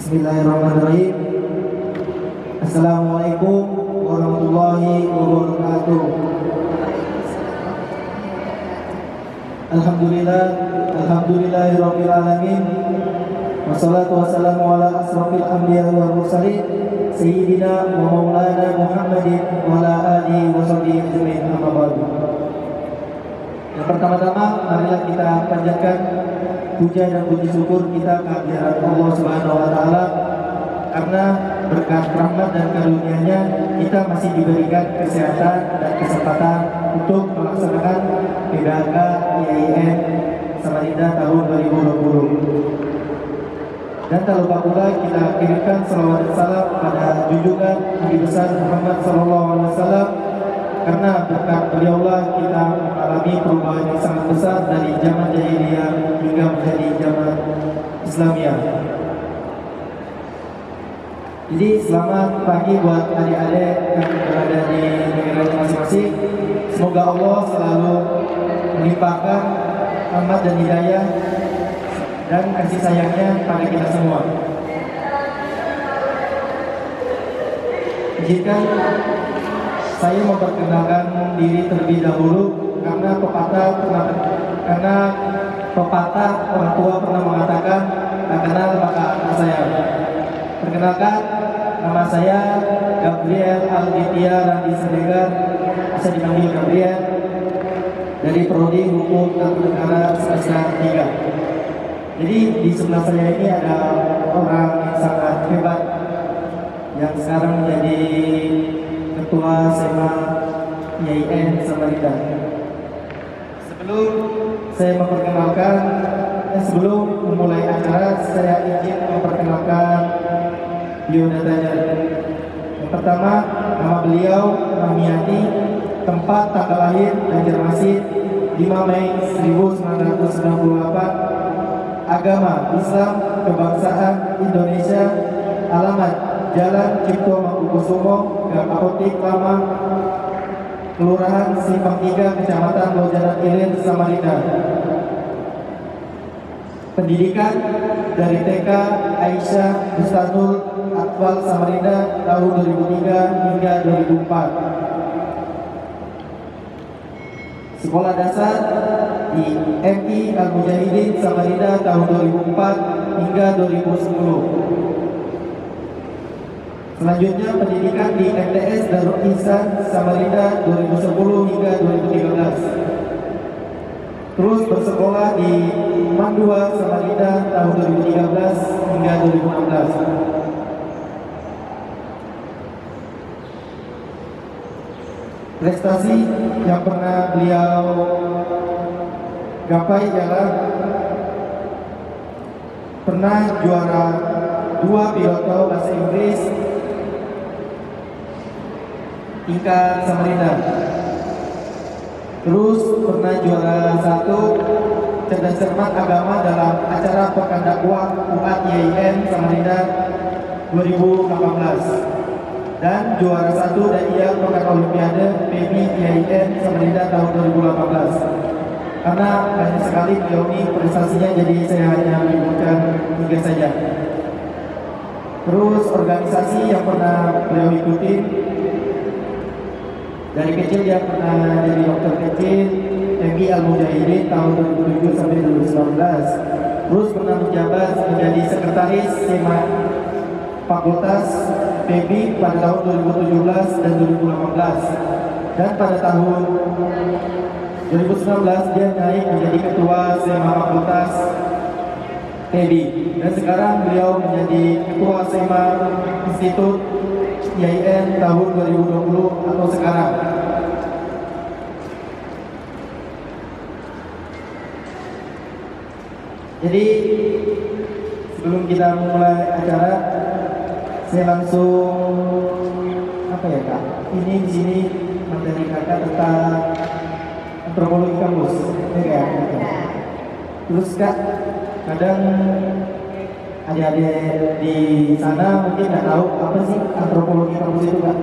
Bismillahirrahmanirrahim. Assalamualaikum warahmatullahi wabarakatuh. Alhamdulillahirabbil alamin. Wassalatu wassalamu ala asrofil anbiya wal mursalin sayyidina wa maulana Muhammadin wa ala alihi wa sahbihi ajmain, amma ba'du. Yang pertama-tama marilah kita panjatkan puja dan puji syukur kita kehadirat Allah Subhanahu wa taala, karena berkat rahmat dan karunia-Nya kita masih diberikan kesehatan dan kesempatan untuk melaksanakan PKK IAIN Samarinda tahun 2020. Dan tak lupa pula kita kirimkan salawat dan salam kepada junjungan Nabi besar Muhammad SAW, karena berkat beliaulah kita mengalami perubahan yang sangat besar dari zaman jahiliyah hingga menjadi zaman Islamiyah. Jadi selamat pagi buat adik-adik yang berada di negara masing-masing. Semoga Allah selalu melimpahkan rahmat dan hidayah dan kasih sayangnya pada kita semua. Izinkan saya memperkenalkan diri terlebih dahulu, karena pepatah orang tua pernah mengatakan, tak kenal maka tak sayang. Perkenalkan, nama saya Gabriel Alditya Randi Sedegar, bisa dipanggil Gabriel, dari Prodi Hukum Tata Negara semester 3. Jadi di sebelah saya ini ada orang yang sangat hebat yang sekarang menjadi Ketua SMA IAIN Samarinda. Sebelum memulai acara, saya izin memperkenalkan biodatanya. Yang pertama, nama beliau Ramiati, tempat tanggal lahir Banjarmasin 5 Mei 1998, agama Islam, kebangsaan Indonesia, alamat Jalan Cipto Mangkukusumo, Gang Apotik Lama, Kelurahan Simpang 3, Kecamatan Lojanan Ilir, Samarinda. Pendidikan dari TK Aisyah Bustanul Atfal Samarinda tahun 2003 hingga 2004. Sekolah dasar di MI Al-Mujahidin Samarinda tahun 2004 hingga 2010. Selanjutnya pendidikan di MTS Darul Ihsan Samarinda 2010 hingga 2013. Terus bersekolah di Mandua Samarinda tahun 2013 hingga 2016. Prestasi yang pernah beliau gapai ialah pernah juara 2 pidato bahasa Inggris tingkat Samarinda. Terus pernah juara 1 cerdas cermat agama dalam acara pekan dakwah UAT IAIN Samarinda 2018, dan juara 1 Daiyah pekan olimpiade PB IAIN Samarinda tahun 2018. Karena banyak sekali beliau ini prestasinya, jadi saya hanya menyebutkan 3 saja. Terus organisasi yang pernah beliau ikuti, dari kecil dia pernah jadi dokter kecil MI Al-Mujahidin tahun 2007 sampai 2019. Terus pernah menjabat menjadi sekretaris SEMA Fakultas PB pada tahun 2017 dan 2018. Dan pada tahun 2019 dia naik menjadi ketua SEMA Fakultas PB. Dan sekarang beliau menjadi ketua SEMA Institut IAIN tahun 2020 atau sekarang. Jadi sebelum kita mulai acara, saya langsung apa ya Kak? Ini di sini materi Kakak tentang antropologi kampus, ya kan? Terus Kak, kadang adik-adik di sana mungkin nggak tahu apa sih antropologi kampus itu Kak?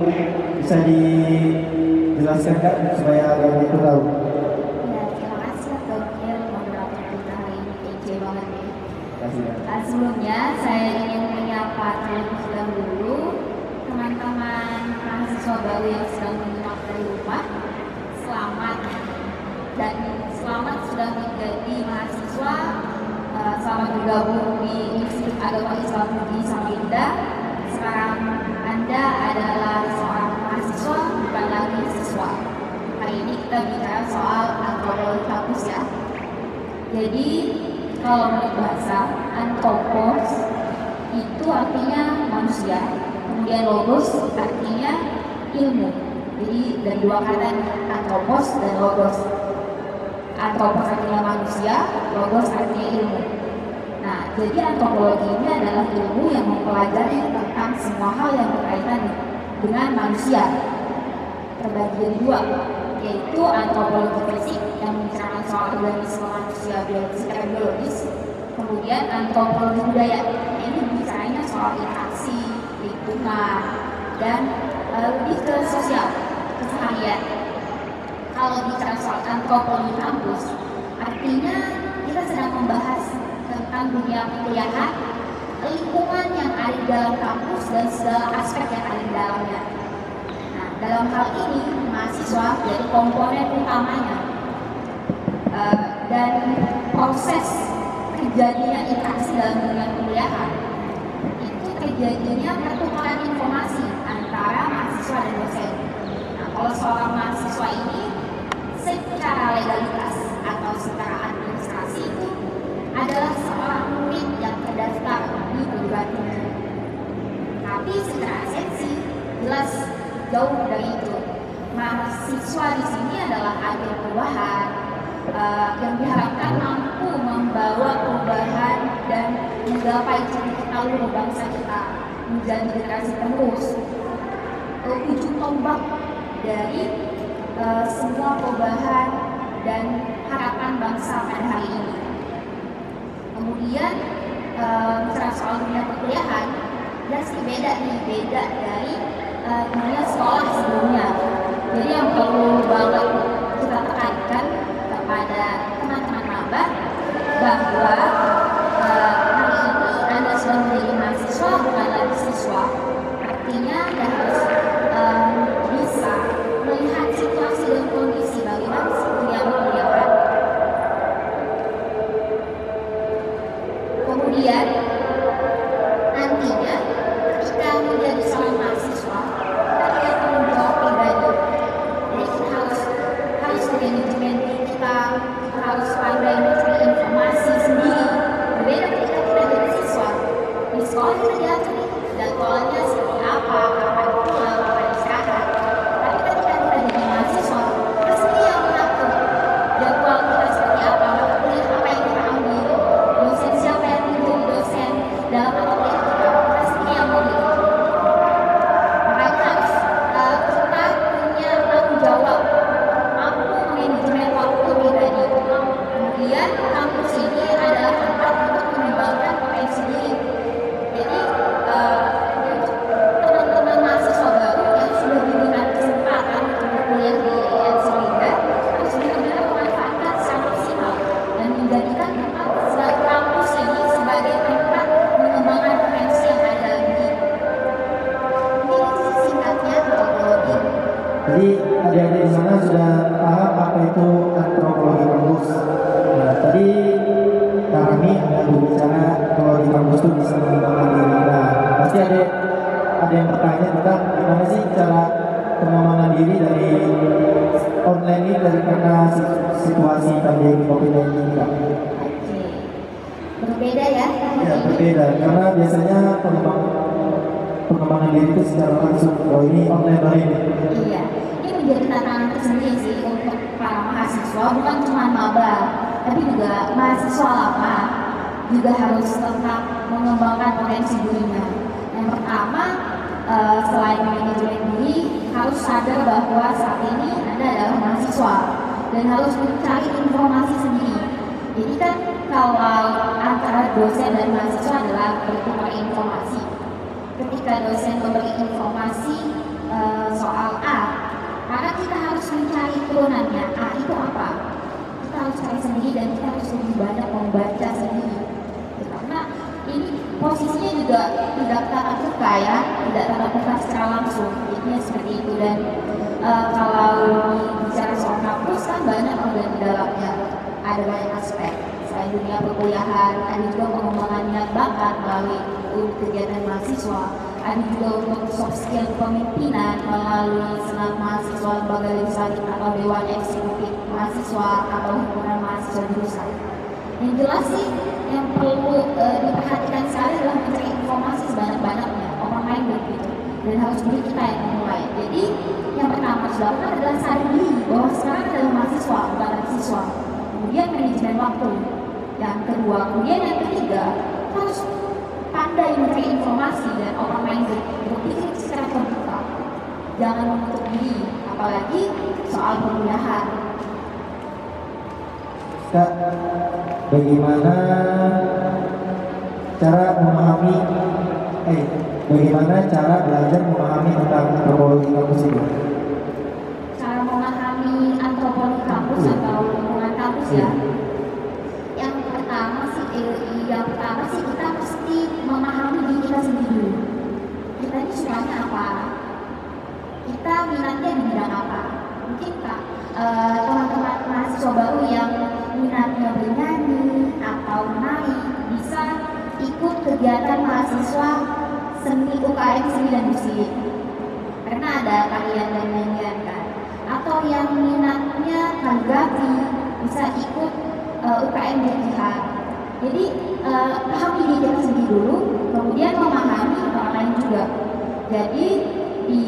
Bisa dijelaskan Kak supaya adik-adik itu tahu. Ya, terima kasih Tokyo moderator kita hari ini, kece banget ya. Kasih ya. Sebelumnya saya ingin menyapa terlebih dahulu teman-teman mahasiswa baru yang sedang menyimak dari rumah. Selamat dan selamat sudah menjadi mahasiswa. Selamat bergabung di Institut Agama Islam di Samarinda. Sekarang Anda adalah seorang mahasiswa, bukan lagi siswa. Hari ini kita bicara soal antropologi kampus ya. Jadi kalau menurut bahasa antropos itu artinya manusia, kemudian logos artinya ilmu. Jadi dari dua kata antropos dan logos. Antropos artinya manusia, logos artinya ilmu. Nah, jadi antropologi ini adalah ilmu yang mempelajari tentang semua hal yang berkaitan dengan manusia. Terbagi jadi dua, yaitu antropologi fisik yang membicarakan soal organisme manusia secara biologis, kemudian antropologi budaya ini bicaranya soal interaksi, lingkungan, dan lebih ke sosial, keseharian. Kalau bicara soal antropologi kampus, artinya kita sedang membahas tentang dunia perkuliahan, lingkungan yang ada di dalam kampus dan segala aspek yang ada di dalamnya. Nah, dalam hal ini mahasiswa jadi komponen utamanya dan proses terjadinya interaksi dalam dunia perkuliahan itu terjadinya pertukaran informasi antara mahasiswa dan dosen. Nah, kalau seorang mahasiswa ini secara legalitas atau secara administrasi itu adalah seorang murid yang terdaftar di perguruan tinggi. Tapi secara esensi jelas jauh dari itu. Mahasiswa di sini adalah agen perubahan yang diharapkan mampu membawa perubahan dan menggapai cita-cita luhur bangsa kita menjadi generasi penerus, ujung tombak dari semua perubahan dan harapan bangsa pada hari ini. Kemudian bicara soal dunia perkuliahan, jelas beda dari dunia sekolah sebelumnya. Jadi yang perlu banget kita tekankan kepada teman-teman maba bahwa hari ini Anda sudah menjadi mahasiswa bukan lagi siswa. Artinya Anda harus bisa melihat situasi dan kondisi bagaimana dunia perkuliahan. Kemudian nantinya ketika menjadi seorang mahasiswa, kita punya tanggung jawab pribadi. Jadi kita harus manajemen diri kita harus pandai mencari informasi sendiri. Berbeda ketika kita jadi siswa. Di sekolah kita diatur jadwalnya seperti apa, kapan pulang, kapan istirahat. Tapi ketika kita jadi mahasiswa, kita sendiri yang mengatur jadwal kita seperti apa, mata kuliah apa yang kita ambil, dosen siapa yang menjadi dosen dalam mata kuliah kita sendiri yang memilih. Makanya harus kita punya tanggung jawab, mampu manajemen waktu pribadi. Kemudian kampus ini adalah tempat untuk mengembangkan potensi diri. Jadi teman-teman mahasiswa baru yang sudah diberikan kesempatan untuk berkuliah di IAIN Samarinda harus benar-benar memanfaatkan secara maksimal dan menjadikan tempat kampus ini sebagai tempat mengembangkan potensi yang ada di ini singkatnya antropologi. Jadi adik-adik di sana sudah paham apa itu antropologi kampus. Nah, tadi kami ada berbicara kalau di kampus itu bisa mengembangkan diri. Nah, pasti ada yang bertanya tentang gimana sih cara pengembangan diri dari online ini dari karena situasi pandemi COVID-19 ini Kak. Oke. Berbeda ya? Ya berbeda karena biasanya pengembangan diri itu secara langsung. Oh ini online hari ini. Iya, ini menjadi tantangan tersendiri sih untuk para mahasiswa, bukan cuma maba, tapi juga mahasiswa lama. juga harus tetap mengembangkan potensi dirinya. Yang pertama, selain manajemen diri, harus sadar bahwa saat ini Anda adalah mahasiswa dan harus mencari informasi sendiri. Jadi kan kalau antara dosen dan mahasiswa adalah bertukar informasi. Ketika dosen memberi informasi soal A, maka kita harus mencari turunannya. A itu apa? Kita harus cari sendiri dan kita harus lebih banyak membaca sendiri. Karena ini posisinya juga tidak tatap muka ya, tidak tatap muka secara langsung. Jadinya seperti itu. Dan kalau bicara soal kampus kan banyak organ di dalamnya, ada banyak aspek. Selain dunia perkuliahan, ada juga pengembangan minat bakat melalui kegiatan mahasiswa, ada juga untuk soft skill kepemimpinan melalui senat mahasiswa, lembaga legislatif atau dewan eksekutif mahasiswa atau himpunan mahasiswa jurusan. Yang jelas sih yang perlu diperhatikan sekali adalah mencari informasi sebanyak-banyaknya, open minded gitu, dan harus diri kita yang memulai. Jadi yang pertama harus dilakukan adalah sadar diri bahwa sekarang adalah mahasiswa, bukan siswa. Kemudian manajemen waktu. Yang kedua, kemudian yang ketiga harus pandai mencari informasi dan open minded, berpikir secara terbuka, jangan menutup diri, apalagi soal perkuliahan. Kak, bagaimana cara belajar memahami tentang antropologi kampus ini? Cara memahami antropologi kampus atau lingkungan kampus ya. Yang pertama sih kita mesti memahami diri kita sendiri dulu. Kita ini sukanya apa? Kita minatnya di bidang apa? Mungkin Kak, teman-teman mahasiswa baru yang minatnya bernyanyi atau menari bisa ikut kegiatan mahasiswa seni UKM seni dan musik. Karena ada tarian dan nyanyian kan. Atau yang minatnya kaligrafi bisa ikut UKM jadian. Jadi pahami diri kita sendiri dulu, kemudian memahami orang lain juga. Jadi di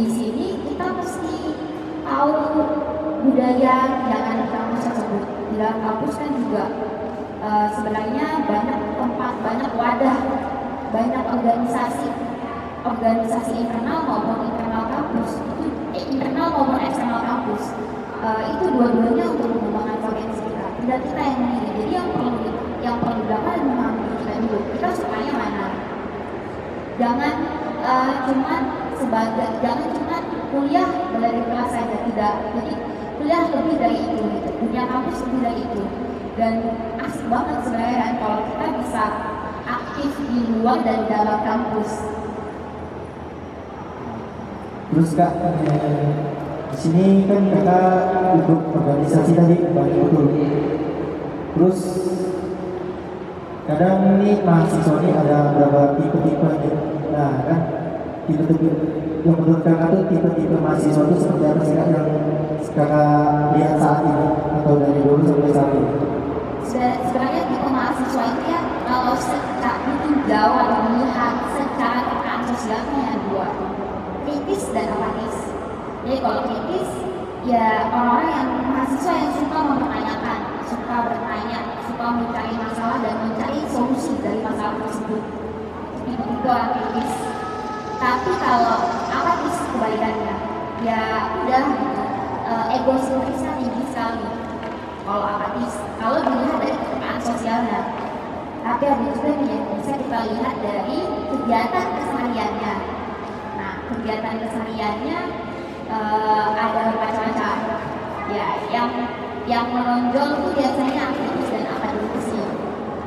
sini kita mesti tahu budaya yang ada di kampus tersebut. Di dalam kampus kan juga sebenarnya banyak tempat, banyak wadah, banyak organisasi internal maupun internal kampus. Internal maupun eksternal kampus. Itu dua-duanya untuk mengembangkan potensi kita. Tidak kita yang memilih. Jadi yang perlu dilakukan adalah memahami kita dulu. Kita sukanya mana? Jangan cuma kuliah dari kelas saja, tidak. Jadi kuliah lebih dari itu, gitu. Dunia kampus lebih dari itu. Dan asik banget sebenarnya kalau kita bisa aktif di luar dan dalam kampus. Terus Kak, di sini kan kakak ikut organisasi tadi, banyak betul. Terus kadang nih mahasiswa ini ada beberapa tipe-tipe gitu. Nah kan tipe-tipe yang menurut kakak tuh tipe-tipe mahasiswa itu seperti apa sih Kak yang kakak lihat saat ini atau dari dulu sampai saat ini? Sebenarnya tipe mahasiswa itu ya kalau secara jauh atau melihat secara tekanan sosialnya ada dua, kritis dan apatis. Jadi kalau kritis ya orang-orang yang mahasiswa yang suka mempertanyakan, suka bertanya, suka mencari masalah dan mencari solusi dari masalah tersebut. Itu orang kritis. Tapi kalau apatis kebalikannya, ya udah gitu, egosentrisnya tinggi sekali. Kalau apatis, kalau dilihat dari tekanan sosialnya. Tapi ada juga nih yang bisa kita lihat dari kegiatan kesehariannya. Nah, kegiatan kesehariannya ada macam-macam. Ya, yang menonjol itu biasanya aktivis dan akademisi.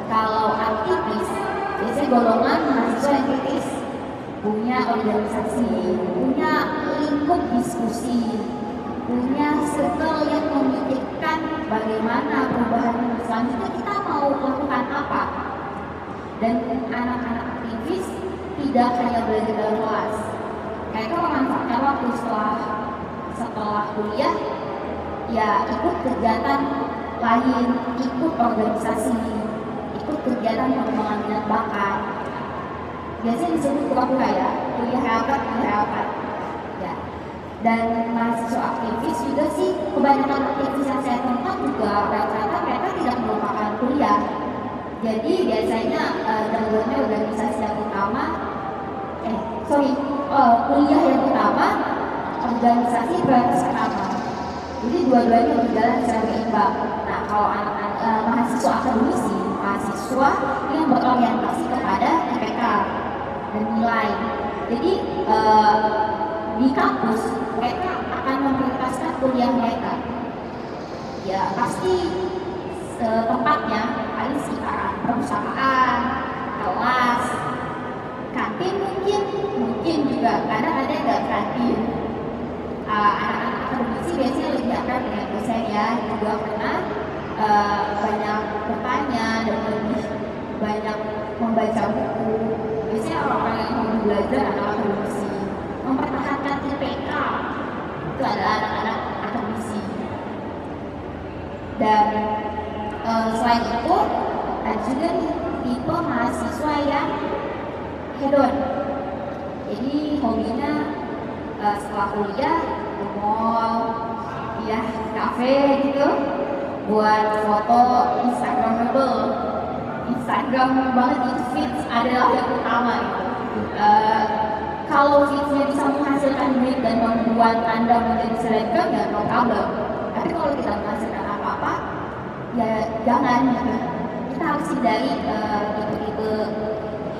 Kalau aktivis, biasanya golongan mahasiswa yang kritis, punya organisasi, punya lingkup diskusi, punya circle yang memikirkan bagaimana perubahan selanjutnya kita mau lakukan apa. Dan anak-anak aktivis tidak hanya belajar dalam kelas, mereka memanfaatkan waktu setelah kuliah, ya ikut kegiatan lain, ikut organisasi, ikut kegiatan pengembangan minat bakat. Biasanya disebut kura-kura ya, kuliah rapat. Ya. Dan mahasiswa aktivis juga sih, kebanyakan aktivis yang saya tonton juga rata-rata mereka tidak melupakan kuliah. Jadi biasanya jalurnya organisasi yang utama, kuliah yang utama, organisasi prioritas pertama. Jadi dua-duanya berjalan secara berimbang. Nah, kalau anak-anak mahasiswa akademisi, mahasiswa yang berorientasi kepada IPK dan nilai. Jadi di kampus mereka akan memprioritaskan kuliah mereka. Ya pasti tempatnya paling sekitar perpustakaan, kelas, kantin mungkin juga kadang ada nggak kantin. Anak-anak akademisi biasanya lebih akrab dengan dosen ya, juga karena banyak bertanya dan lebih banyak membaca buku. Biasanya orang-orang yang mau belajar adalah akademisi, mempertahankan IPK itu adalah anak-anak akademisi. Dan selain itu ada juga nih tipe mahasiswa yang hedon. Jadi hobinya setelah kuliah ke mall, ya kafe gitu, buat foto Instagramable. Instagram banget itu feeds adalah yang utama gitu. Kalau feedsnya bisa menghasilkan duit dan membuat Anda menjadi selebgram ya no problem. Tapi kalau kita menghasilkan apa-apa ya jangan gitu. Kita harus hindari tipe-tipe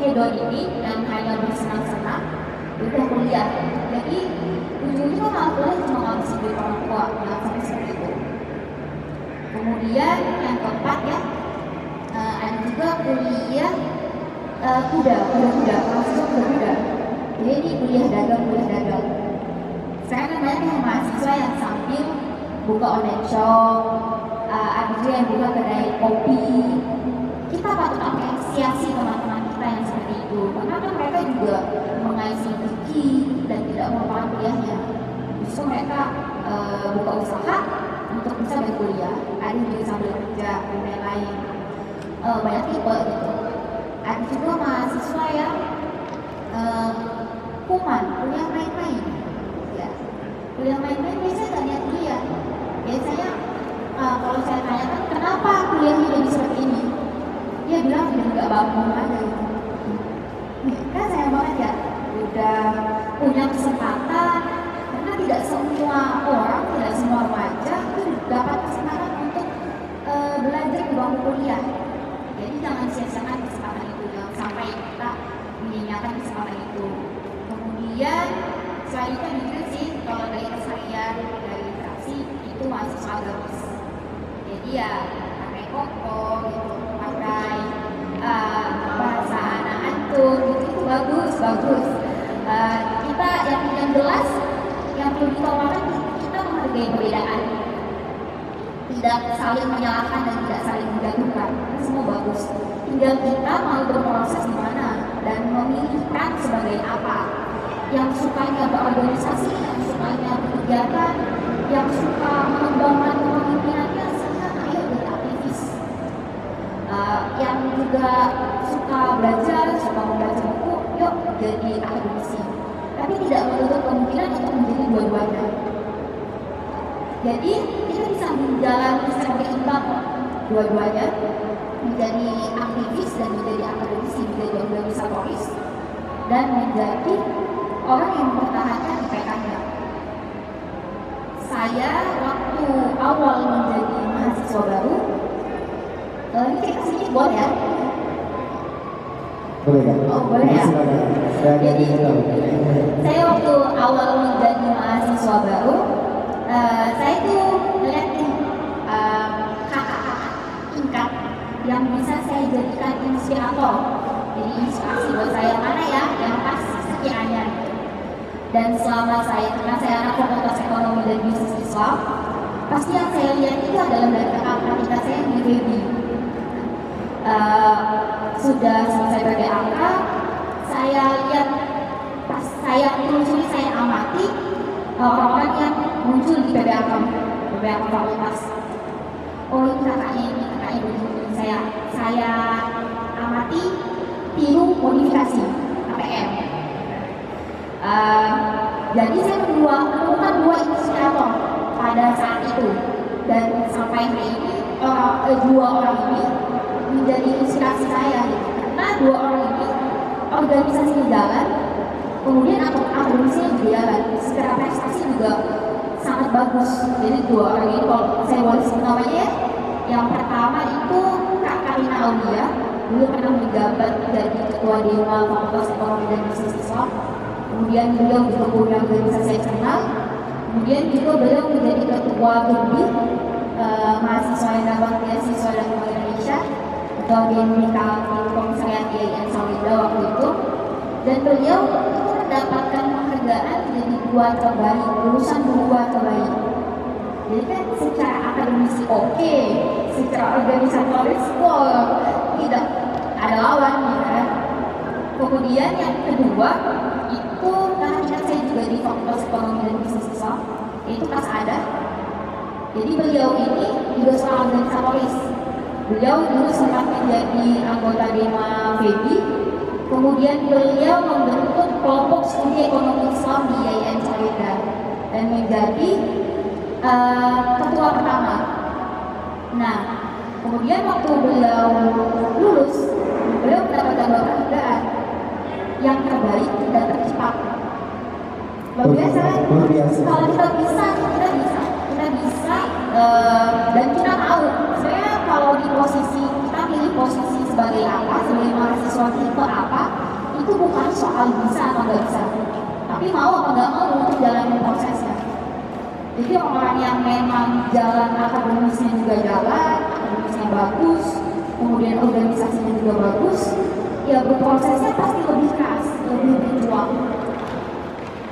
hedon ini yang hanya bersenang-senang udah kuliah. Jadi ujungnya malah kuliah cuma ngabisin duit orang tua, jangan sampai seperti itu. Kemudian yang keempat ya, ada juga kuliah kuda. Mahasiswa kuda. Jadi kuliah dagang. Sekarang kan banyak yang mahasiswa yang sambil buka online shop, ada juga yang buka kedai kopi. Kita patut apresiasi teman-teman kita yang seperti itu, karena kan mereka juga mengais rezeki dan tidak melupakan kuliahnya. Justru mereka buka usaha untuk bisa berkuliah, ada juga sambil kerja dan lain-lain. Banyak tipe gitu. Ada juga mahasiswa yang kuliah main-main. Ya, kuliah main-main biasanya tak niat kuliah. Biasanya kalau saya tanyakan kenapa kuliahnya jadi seperti ini, dia bilang dia nggak bangun aja gitu. Kan sayang banget ya, udah punya kesempatan, karena tidak semua orang, tidak semua remaja itu dapat kesempatan untuk belajar di bangku kuliah. Jadi jangan sia-siakan kesempatan itu, jangan sampai kita menyanyiakan kesempatan itu. Kemudian selain itu juga sih kalau dari keseharian dari interaksi itu mahasiswa agamis. Jadi ya pakai koko gitu, pakai bahasa anak antum gitu, itu bagus. Kita yang jelas yang perlu ditolakkan kita menghargai perbedaan, tidak saling menyalahkan dan tidak saling menjatuhkan. Ini semua bagus. Tinggal kita mau berproses di mana dan memilihkan sebagai apa. Yang sukanya berorganisasi, yang sukanya berkegiatan, yang suka mengembangkan kepemimpinannya, silahkan ayo jadi aktivis. Yang juga suka belajar, suka membaca buku, yuk jadi akademisi. Tapi tidak menutup kemungkinan untuk menjadi dua-duanya. Jadi kita bisa menjalani secara berimbang dua-duanya, menjadi aktivis dan menjadi akademisi, menjadi organisatoris, dan menjadi orang yang mempertahankan IPK-nya. Saya waktu awal menjadi mahasiswa baru, ini cerita sedikit boleh ya? Boleh kan? Oh boleh ya? Jadi saya waktu awal menjadi mahasiswa baru, saya tuh ngeliatin kakak-kakak tingkat yang bisa saya jadikan inspirator. Jadi inspirasi buat saya mana ya yang pas sekiranya. Dan selama karena saya anak fakultas ekonomi dan bisnis Islam, pasti yang saya lihat itu adalah dari kakak-kakak saya di IPB. Sudah selesai PBAK, saya lihat pas saya telusuri, saya amati orang-orang yang muncul di PBAK fakultas. Oh ini kakaknya begini. Saya amati, tiru, modifikasi APM. Jadi saya menemukan dua inspirator pada saat itu, dan sampai hari ini dua orang ini menjadi inspirasi organisasinya jalan, kemudian akademisinya juga jalan, secara prestasi juga sangat bagus. Jadi dua orang ini kalau saya boleh sebut namanya ya, yang pertama itu Kak Karina Aulia, dulu pernah menjabat jadi Ketua Dewa Fakultas Ekonomi dan Bisnis Islam. Kemudian beliau juga punya organisasi eksternal. Kemudian juga beliau menjadi Ketua GEBI, mahasiswa yang dapat beasiswa dari Bank Indonesia, atau di Komisariat IAIN Samarinda waktu itu. Dan beliau itu mendapatkan penghargaan menjadi dua terbaik, lulusan dua terbaik. Jadi kan secara akademisi oke, secara organisatoris tidak ada lawan gitu kan. Kemudian yang kedua itu karena saya juga di Fakultas Ekonomi dan Bisnis Islam, yaitu Mas Ada. Jadi beliau ini juga seorang organisatoris. Beliau dulu sempat menjadi anggota Dema FEBI, kemudian beliau membentuk kelompok studi ekonomi Islam di IAIN Samarinda dan menjadi ketua pertama. Nah, kemudian waktu beliau lulus, beliau mendapatkan penghargaan yang terbaik dan tercepat. Luar biasa kan? Kalau kita bisa, dan kita tahu sebenarnya kalau di posisi kita pilih posisi sebagai apa, sebagai mahasiswa tipe apa, itu bukan soal bisa atau nggak bisa, tapi mau atau nggak mau untuk jalanin prosesnya. Jadi orang yang memang jalan akademisnya juga jalan, akademisnya bagus, kemudian organisasinya juga bagus, ya berprosesnya pasti lebih keras, lebih berjuang.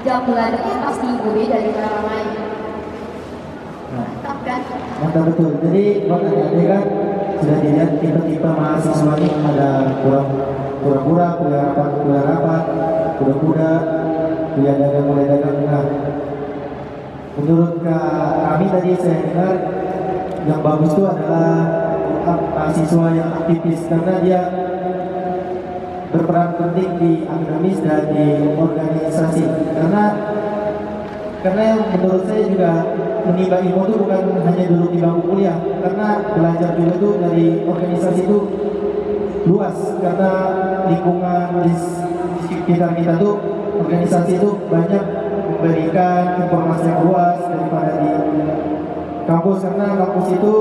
Jam belajarnya pasti berbeda dari orang lain. Mantap kan? Mantap betul. Jadi buat adik-adik kan sudah dilihat tipe-tipe mahasiswa ini ada pura-pura, kuliah rapat, kuda-kuda, kuliah dagang. Nah, menurut kami tadi saya dengar yang bagus itu adalah mahasiswa yang aktivis karena dia berperan penting di akademis dan di organisasi. Karena yang menurut saya juga menimba ilmu itu bukan hanya duduk di bangku kuliah, karena belajar juga itu dari organisasi itu luas, karena lingkungan di sekitar kita tuh organisasi itu banyak memberikan informasi yang luas daripada di kampus, karena kampus itu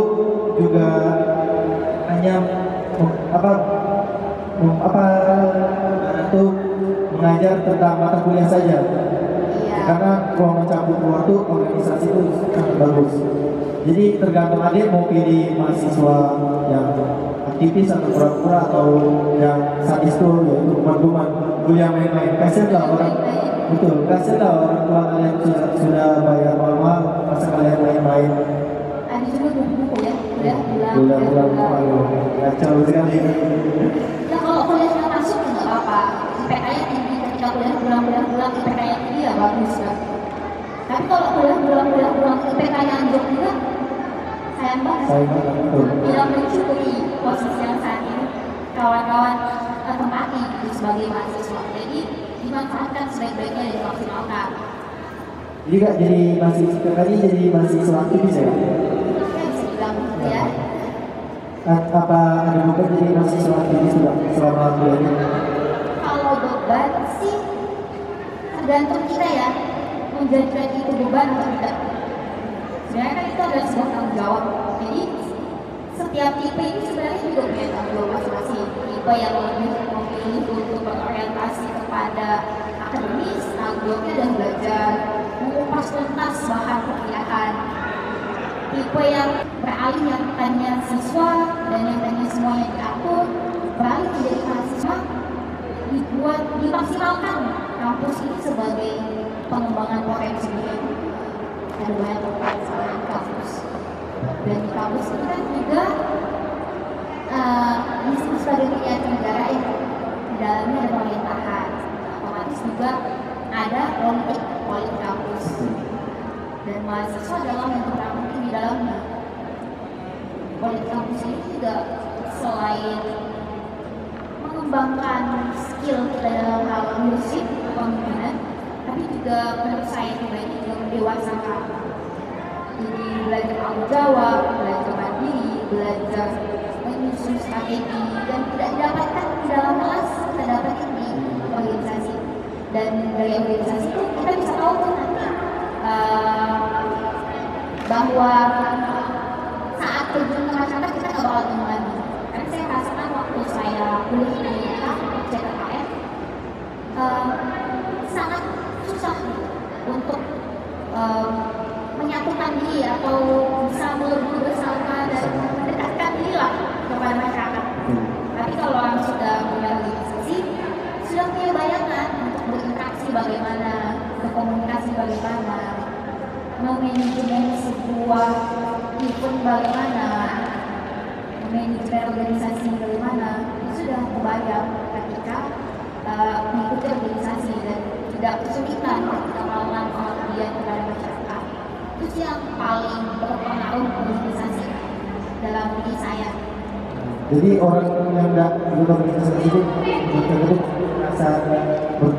juga hanya itu mengajar tentang mata kuliah saja. Karena ruang campur luar itu organisasi itu sangat bagus. Jadi tergantung adik mau pilih mahasiswa yang aktivis atau pura-pura atau yang sadis tuh, yaitu kuman-kuman kuliah main-main. Kasian lah orang, betul, kasian lah orang tua kalian sudah bayar mahal, masa kalian main-main. Ada juga buku ya, bulan kacau sekali. Ya kalau kuliahnya masuk ya nggak apa-apa, IPK-nya tinggi. Ketika kuliah bulan IPK-nya tinggi ya bagus kan. Tapi kalau kuliah bulan IPK-nya anjlok juga, sayang banget. Tidak mencukupi posisi yang saat ini kawan-kawan tempati gitu sebagai mahasiswa. Jadi dimanfaatkan sebaik-baiknya dan dimaksimalkan. Jadi kak jadi mahasiswa aktivis ya? Bisa dibilang gitu ya. Apa ada beban jadi mahasiswa aktivis sudah selama kuliahnya? Kalau beban sih tergantung kita ya, menjadikan itu beban atau tidak. Sebenarnya kan itu adalah sebuah tanggung jawab. Jadi setiap tipe ini sebenarnya juga punya tanggung jawab masing-masing. Tipe yang lebih memilih untuk berorientasi kepada akademis, tanggung jawabnya dan belajar, mengupas tuntas bahan perkuliahan. Tipe yang beralih yang tanya siswa dan yang tanya semuanya diatur, beralih menjadi mahasiswa, dimaksimalkan kampus ini sebagai pengembangan potensi diri. Ada banyak potensi di kampus, dan di kampus ini kan juga disebut sebagai kegiatan negara ya, di dalamnya ada pemerintahan, otomatis juga ada politik kampus, dan mahasiswa adalah yang berperan penting di dalamnya. Politik kampus ini juga selain mengembangkan skill kita dalam hal leadership kepemimpinan, tapi juga menurut saya pribadi juga mendewasakan. Jadi belajar tanggung jawab, belajar mandiri, belajar menyusun strategi, dan tidak didapatkan di dalam kelas, kita dapatkan di bahwa saat terjun ke masyarakat kita nggak bakal ketemu lagi. Karena saya rasakan waktu saya kuliah di Amerika, CKKN, sangat susah untuk menyatukan diri atau bisa melebur bersama dan mendekatkan diri lah kepada masyarakat. Tapi kalau orang sudah berorganisasi, sudah punya bayangan untuk berinteraksi bagaimana, berkomunikasi bagaimana, memanajemen sebuah event bagaimana, memanajemen organisasi bagaimana, itu sudah kebayang ketika mengikuti organisasi dan tidak kesulitan ketika melakukan pengabdian kepada masyarakat. Itu yang paling berpengaruh organisasi dalam diri saya. Jadi orang yang tidak berorganisasi itu betul-betul merasa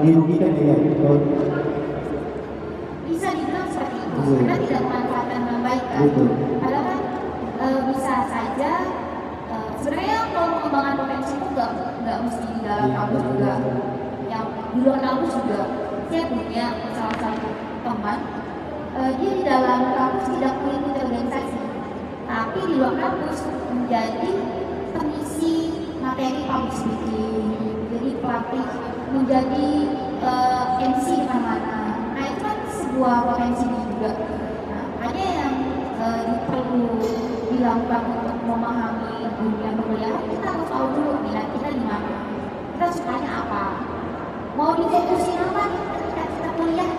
dirugikan ya, gitu. Bisa dibilang seperti itu, karena tidak memanfaatkan dengan baik kan. Padahal kan bisa saja sebenarnya kalau mengembangkan potensi itu nggak mesti di dalam kampus juga, yang di luar kampus juga. Saya punya salah satu teman, dia di dalam kampus tidak mengikuti organisasi, tapi di luar kampus menjadi pengisi materi public speaking, jadi pelatih, menjadi MC di mana-mana. Nah itu kan sebuah potensi juga. Nah, ada yang perlu dilakukan untuk memahami dunia perkuliahan. Kita harus tahu dulu minat kita di mana, kita sukanya apa, mau difokusin apa nih ketika kita kuliah.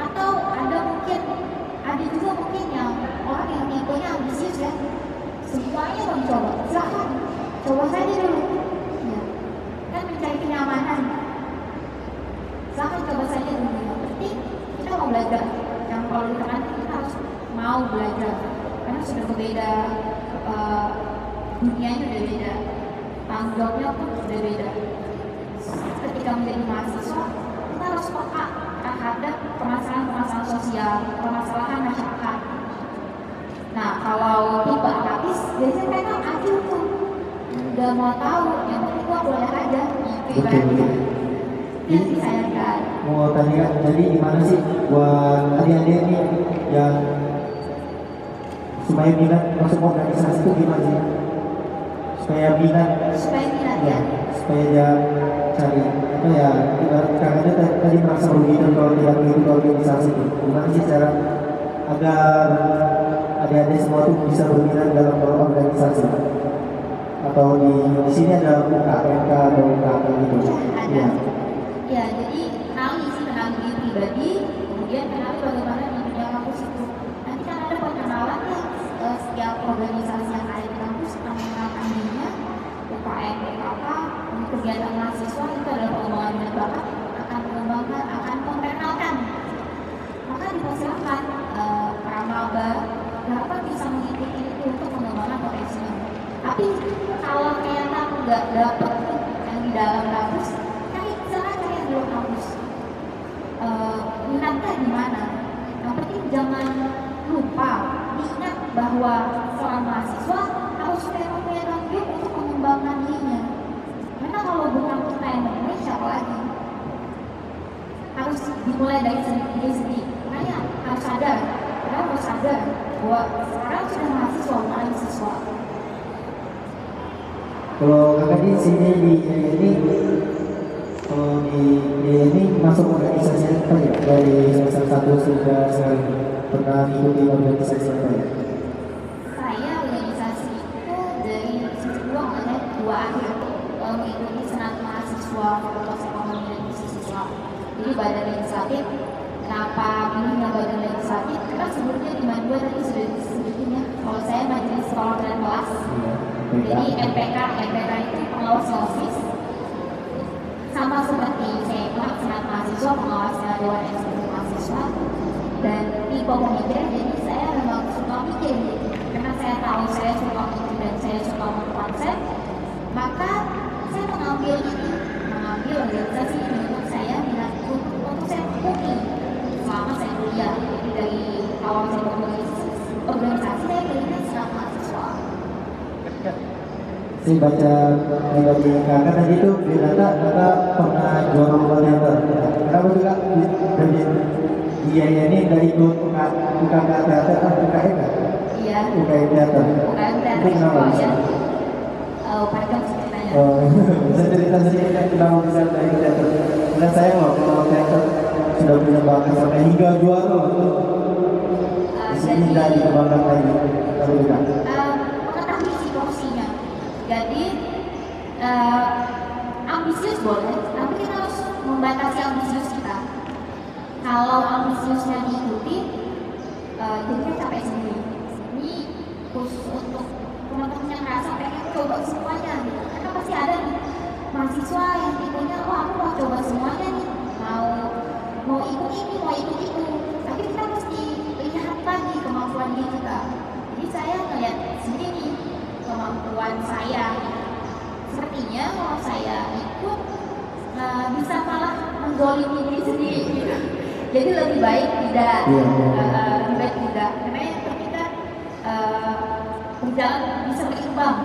Atau ada juga mungkin yang orang yang tipenya ambisius ya, semuanya mau dicoba, silahkan coba saja dulu ya. Kan mencari kenyamanan, silahkan coba saja dulu. Yang penting kita mau belajar, yang kalau ditekankan kita harus mau belajar, karena sudah berbeda, dunianya sudah beda, tanggung jawabnya pun sudah beda. Ketika menjadi mahasiswa kita harus peka terhadap permasalahan-permasalahan sosial, permasalahan masyarakat. Nah, kalau tipe apatis, biasanya mereka acuh tuh, nggak mau tahu, yang penting gua boleh aja, gitu ibaratnya. Yang disayangkan. Mau tanya, jadi gimana sih buat adik-adik ini yang supaya minat masuk organisasi itu gimana sih? Supaya minat ya, supaya dia cari apa ya, karena tadi merasa merugikan kalau tidak mengikuti organisasi itu. Gimana sih cara agar adik-adik semua itu bisa berminat dalam organisasi? Atau di sini ada UKMK atau UKK gitu? Ada. Ya, jadi kenali diri pribadi, kemudian kenali bagaimana dunia kampus itu. Nanti kan ada perkenalan ya, setiap organisasi yang ada di kampus akan mengenalkan dirinya, UKM, UKK, kegiatan mahasiswa itu adalah pengembangan minat bakat, akan memperkenalkan. Maka dipersilakan para maba dapat bisa mengikuti itu untuk mengembangkan potensinya. Tapi kalau ternyata nggak dapat yang di dalam kampus, cari yang di luar kampus. Minatnya di mana? Yang penting jangan lupa diingat bahwa seorang mahasiswa harus punya tanggung jawab untuk mengembangkan dirinya. Karena kalau bukan kita yang memulai, siapa lagi? Harus dimulai dari diri sendiri. Makanya harus sadar, bahwa sekarang sudah mahasiswa, bukan siswa. Kalau kakak di sini di ini, kalau di ini masuk organisasi apa ya? Dari semester 1 sudah pernah mengikuti organisasi apa ya? Saya organisasi itu dari semester 2 makanya 2 akhir mengikuti senat mahasiswa Fakultas Ekonomi dan Bisnis Islam. Jadi badan legislatif. Kenapa pilihnya badan legislatif? Karena sebelumnya di Madua tadi sudah disebutin ya. Kalau saya majelis sekolah dan kelas. Jadi MPK itu pengawas OSIS. Sama seperti saya bilang senat mahasiswa, pengawasnya Dewan Eksekutif Mahasiswa. Dan tipe pemikir, jadi saya memang suka mikir gitu. Karena saya tahu saya suka mikir dan saya suka berkonsep, maka saya mengambil organisasi ini untuk saya minat untuk saya tekuni selama saya kuliah. Jadi dari awal saya organisasi saya pilihnya senat mahasiswa. Saya baca pribadi kakak tadi itu di data pernah juara lomba teater. Kenapa sih kak? Iya ini dari ikut UKM teater kan UKM kan? Iya. UKM teater. UKM teater Itu kenapa bisa? Panjang ceritanya. Bisa cerita sedikit kan kenapa bisa dari teater? Karena saya kalau teater sudah punya bakat sampai hingga juara loh. Di sini tidak dikembangkan lagi. Kalau tidak. Mengetahui si porsinya. Jadi ambisius boleh, tapi kita harus membatasi ambisius kita. Kalau ambisiusnya diikuti, jadinya capek sendiri. Ini khusus untuk teman-teman yang merasa pengen coba semuanya gitu. Karena pasti ada nih mahasiswa yang tipenya, oh aku mau coba semuanya nih, mau ikut ini, mau ikut itu. Tapi kita mesti lihat lagi kemampuan diri kita. Jadi saya ngeliat sendiri kemampuan saya. Sepertinya kalau saya ikut bisa malah menggolimi diri sendiri gitu. Jadi lebih baik tidak, lebih baik tidak. Karena yang penting kan berjalan bisa berimbang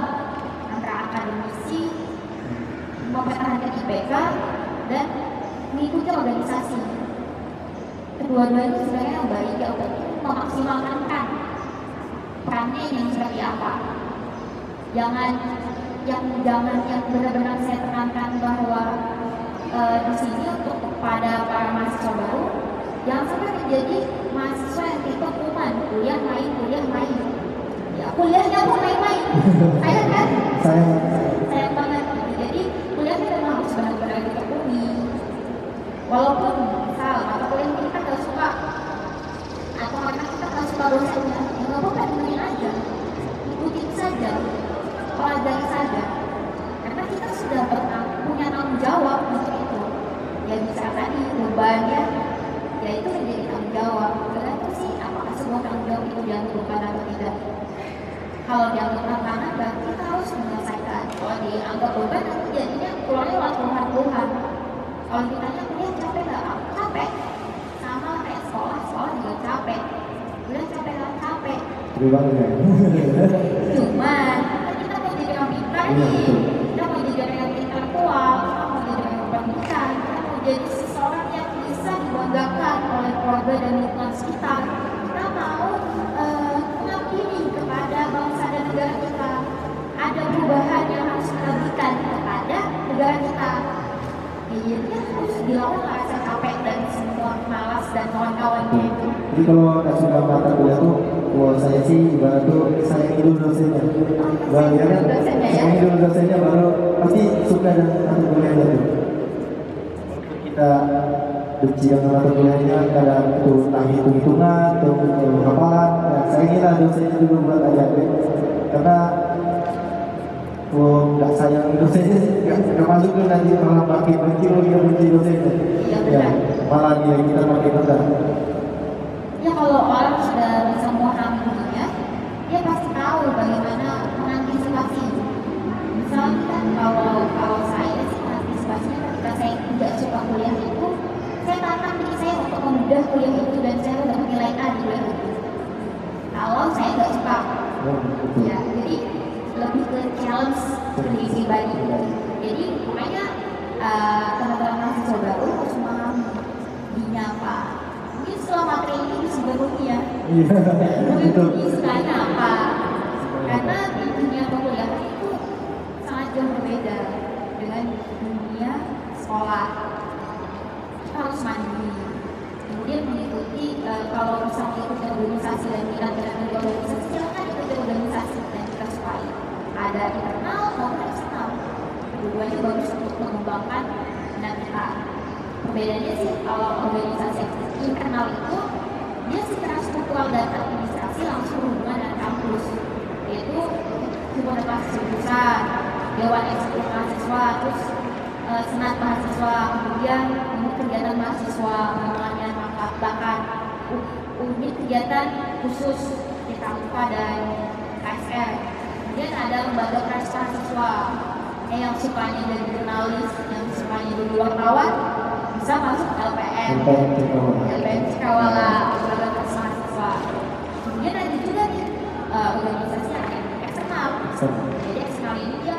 antara akademisi, mempertahankan IPK dan mengikuti organisasi. Kedua-duanya sebenarnya baik ya, untuk memaksimalkan perannya yang seperti apa. Jangan yang benar-benar saya tekankan bahwa di sini untuk kepada para mahasiswa baru, jangan sampai menjadi mahasiswa yang tipe kuman, kuliah main. Ya kuliahnya pun main-main, sayang kan? Sayang banget. Jadi kuliahnya memang harus benar-benar ditekuni. Walaupun misal mata kuliah kita nggak suka, atau karena kita nggak suka dosennya, ya nggak apa-apa, dengerin aja, ikutin saja, pelajari saja. Karena kita sudah punya tanggung jawab untuk itu. Ya bisa tadi bebannya, ya itu menjadi tanggung jawab. Tergantung sih apakah sebuah tanggung jawab itu dianggap atau tidak. Kalau dianggap tantangan, berarti kita harus menyelesaikan. Kalau dianggap beban, nanti jadinya keluarnya puluhan. Kalau ditanya kuliah capek nggak? Capek. Sama kayak sekolah juga capek. Kuliah capek nggak? Capek. Cuman kita mau jadi orang pintar nih. Kita mau jadi orang yang intelektual, kita mau jadi orang yang pendidikan, kita mau jadi seseorang yang bisa dibanggakan oleh keluarga dan lingkungan sekitar. Kita mau mengabdi kepada bangsa dan negara kita. Ada perubahan yang harus kita berikan kepada negara kita. Jadinya harus dilawan rasa capek dan semua malas dan kawan-kawannya itu. Jadi kalau nggak suka mata kuliah tuh, kalau saya sih ibarat tuh sayang dulu dosennya. Sayang dulu dosennya baru pasti suka dengan mata kuliahnya tuh. Walaupun kita benci dengan mata kuliahnya, kadang itu entah hitung-hitungan atau hafalan, ya sayangilah dosennya dulu buat ajar. Karena kalau nggak sayang dosennya nggak masuk tuh nanti malah makin benci dosennya. Ya, malah dia kita makin rendah. Ya kalau orang sudah bisa memahami dunia, dia pasti tahu bagaimana mengantisipasi. Misalnya kan kalau saya sih mengantisipasinya ketika saya tidak suka kuliah itu, saya tanam diri saya untuk memudah kuliah itu dan saya udah nilai A di kuliah itu. Kalau saya nggak suka, ya jadi lebih ke challenge diri pribadi. Jadi makanya teman-teman mahasiswa baru harus memahami dirinya apa. Mungkin setelah materi ini bisa berbunyi ya. Berbunyi sukanya apa. Karena di dunia perkuliahan itu sangat jauh berbeda dengan dunia sekolah. Kita harus mandiri. Kemudian mengikuti, kalau bisa mengikuti organisasi dan minat-minat dari organisasi, silakan ikuti organisasi yang kita sukai. Ada internal maupun eksternal. Keduanya bagus untuk mengembangkan minat kita. Perbedaannya sih kalau organisasi internal itu dia secara struktural dan administrasi langsung berhubungan dengan kampus, yaitu himpunan mahasiswa jurusan, dewan eksekutif mahasiswa, terus senat mahasiswa, kemudian unit kegiatan mahasiswa, pengembangan bakat, unit kegiatan khusus DKUPA dan KSR. Kemudian ada lembaga press mahasiswa, yang sukanya jadi jurnalis, yang sukanya jadi wartawan, bisa masuk LPM Cikawala, lembaga press mahasiswa. Kemudian ada juga nih organisasi yang eksternal. Jadi eksternal ini dia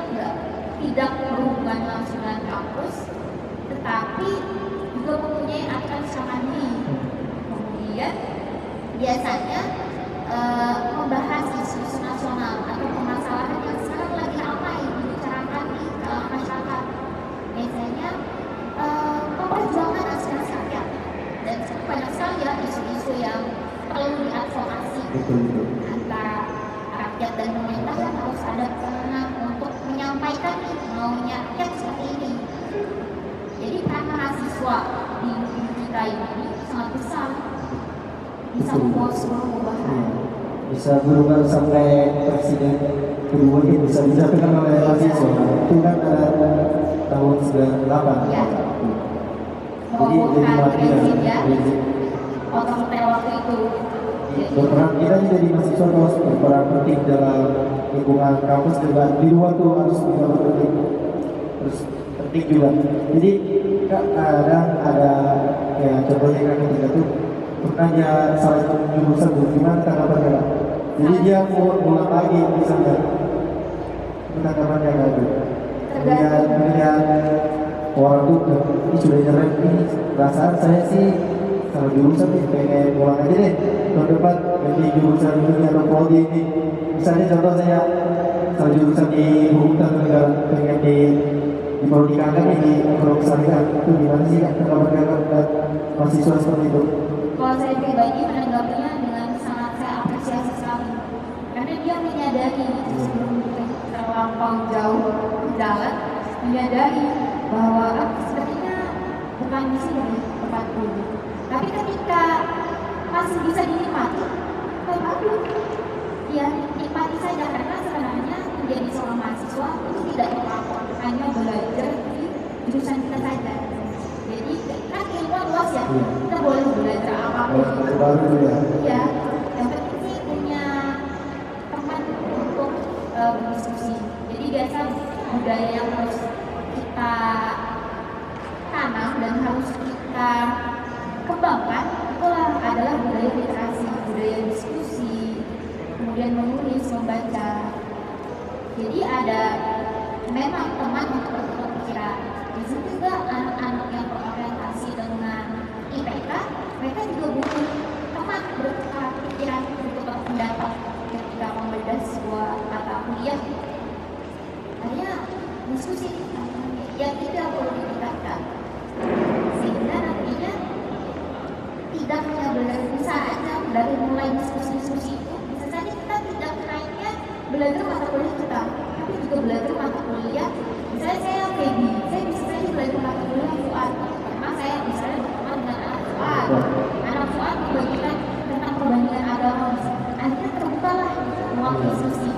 tidak berhubungan langsung dengan kampus, tetapi juga mempunyai aturan usaha mandiri. kemudian biasanya membahas isu nasional atau permasalahan yang sekarang lagi ramai dibicarakan di kalangan masyarakat. Biasanya memperjuangkan aspirasi rakyat, dan banyak sekali ya isu-isu yang perlu diadvokasi antara rakyat dan pemerintah. Kan harus ada kewenangan untuk menyampaikan maunya rakyat seperti ini. Jadi peran mahasiswa di negeri kita ini sangat besar, bisa membawa sebuah perubahan. Bisa berubah sampai presiden kedua ini bisa dilakukan oleh mahasiswa. Itu kan ada tahun 98. Ya. Mengukuhkan presiden otoriter waktu itu. Berperan kita jadi mahasiswa harus berperan penting dalam lingkungan kampus, dan di luar tuh harus bisa berpenting. Terus penting juga. Jadi kadang ada ya contohnya kan ketika tuh pernah dia salah satu jurusan tuh gimana tanggapan Kak? Jadi dia mau ulang lagi misalnya, tanggapan Kak tuh. Kemudian orang tuh ini sudah nyerah, ini perasaan saya sih kalau jurusan nih pengen ulang aja deh tahun depan ganti jurusan ini atau prodi ini. Misalnya contoh saya kalau jurusan di hukum tata negara pengen di prodi kangen di ekonomi syariah, itu gimana sih Kak tanggapan Kak mahasiswa seperti itu? Kalau saya pribadi menanggapinya dengan sangat saya apresiasi sekali, karena dia menyadari sebelum terlampau jauh jalan, menyadari bahwa sepertinya bukan misi dari tempatku. Tapi ketika masih bisa dinikmati, bagus. Ya nikmati saja, karena sebenarnya menjadi seorang mahasiswa itu tidak terpatok hanya belajar di jurusan kita saja. Jadi kan ilmu luas ya, kita boleh belajar apapun. Ya, yang penting sih punya teman untuk berdiskusi. Jadi biasa budaya yang harus kita tanam dan harus kita kembangkan itulah adalah budaya literasi, budaya diskusi, kemudian menulis, membaca. Jadi ada memang teman untuk bertukar pikiran. Di situ juga anak-anak yang berorientasi dengan IPK, mereka juga butuh teman bertukar pikiran, bertukar pendapat ketika membedah sebuah mata kuliah. Hanya diskusi yang tidak perlu ditingkatkan, sehingga nantinya tidak hanya belajar, bisa aja dari mulai diskusi-diskusi itu bisa saja kita tidak hanya belajar mata kuliah kita, tapi juga belajar mata kuliah. Misalnya saya Feby, saya bisa saja belajar mata kuliah Fuad, karena saya misalnya berteman dengan anak Fuad membagikan tentang perbandingan agama, akhirnya terbukalah ruang diskusi.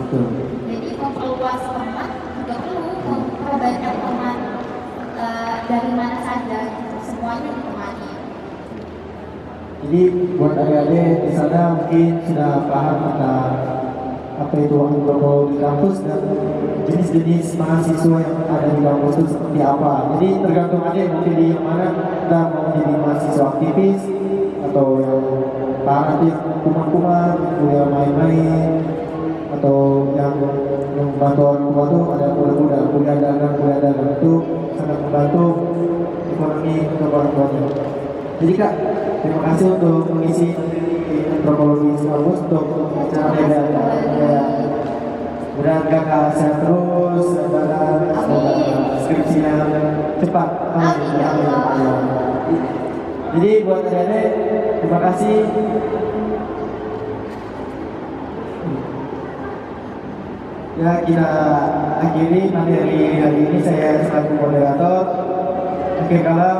Jadi memperluas teman juga perlu memperbanyak teman dari mana saja, semuanya ditemani. Jadi buat adik-adik di sana mungkin sudah paham tentang apa itu antropologi kampus dan jenis-jenis mahasiswa yang ada di kampus itu seperti apa. Jadi tergantung adik mau pilih yang mana, kita mau menjadi mahasiswa aktivis atau yang parah yang kuman-kuman, kuliah main-main, atau yang membantu orang tua tuh ada kuliah dagang itu sangat membantu ekonomi untuk orang tuanya. Jadi Kak, terima kasih untuk mengisi antropologi kampus untuk acara beda. Mudah Kakak sehat terus dan skripsinya cepat. Jadi buat adik-adik, terima kasih. Ya, kita akhiri materi hari ini. Saya selaku moderator. Akhir kalam,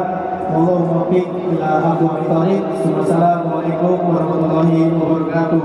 Allahumma fiq ila aqwamit thariq. Wassalamualaikum warahmatullahi wabarakatuh.